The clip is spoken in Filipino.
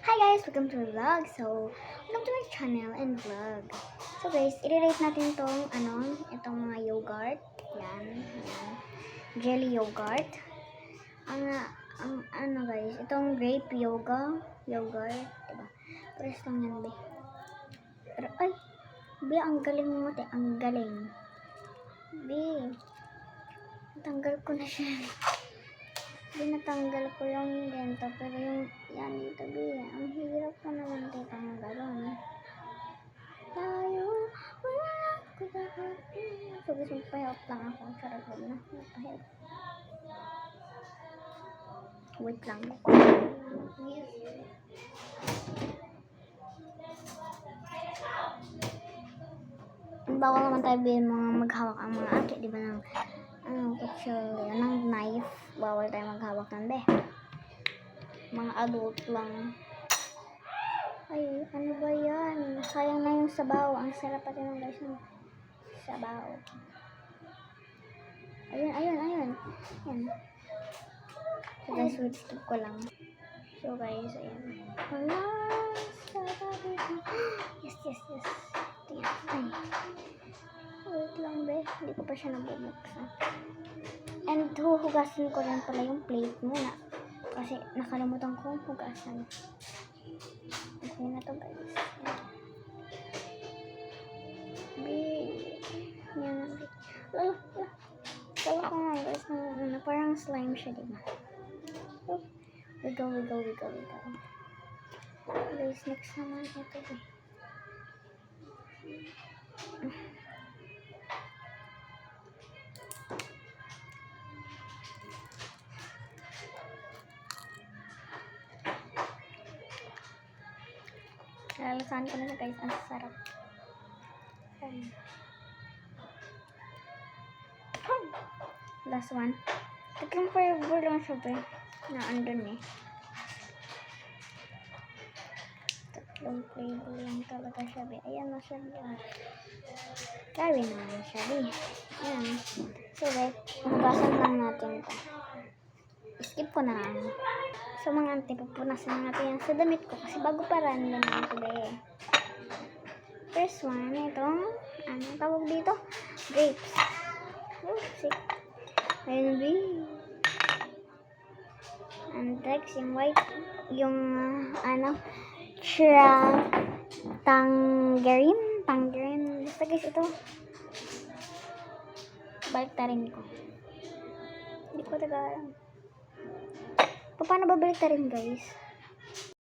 Hi guys! Welcome to the vlog. Welcome to my channel and vlog. So guys, i-rate natin itong mga yogurt. Yan. Jelly yogurt. Guys, itong grape yogurt. Diba? Pares lang yan, be. Pero, be, ang galing mo, te. Ang galing. Be, natanggal ko na siya. Natanggal ko yung ganito, pero yung yan dito, be, ang hirap ko naman ito tanggalon. Tayo, wala ko dapat. So guys, magpahilap lang ako. Charot na, magpahilap. Wait lang. Bawal naman tayo bilhin mga maghawak ang mga ate, di ba, ng kutsilyo, ng knife. Bawal tayo maghawak ng be. Mga adult lang. Ay, ano ba yan? Sayang na yung sabaw. Ang sarap pati ng guys ng sabaw. Ayun. Yan. So guys, wait, stop ko lang. So guys, ayan. Hala, sarap. Yes. Ay. Wait lang, be. Hindi ko pa siya nabubuksan. And huhugasan ko rin pala yung plate muna. Kasi nakalimutan ko hugasan. Okay na to, guys. Yan. Kala ko nga, guys, parang slime siya, diba? Wiggle. Guys, next naman ito, eh. Lalasahan ko na siya, guys. Ang sarap. Last one. Tatlong flavor lang siya, be. Na andun, eh. Tatlong flavor lang talaga siya, be. Ayan na siya, be. Grabe naman siya, be. Ayan. So, guys, hugasan lang natin ito. Skip ko na lang. So, mga ante, pupunasan natin yan sa damit ko. Kasi bago pa rin yan ito, be. First one, itong, tawag dito? Grapes. Sick. Ayun, be. And next, yung white, yung, tangerine. Basta guys, ito. Baliktarin ko. Hindi ko taga alam. Paano ba baliktarin, guys?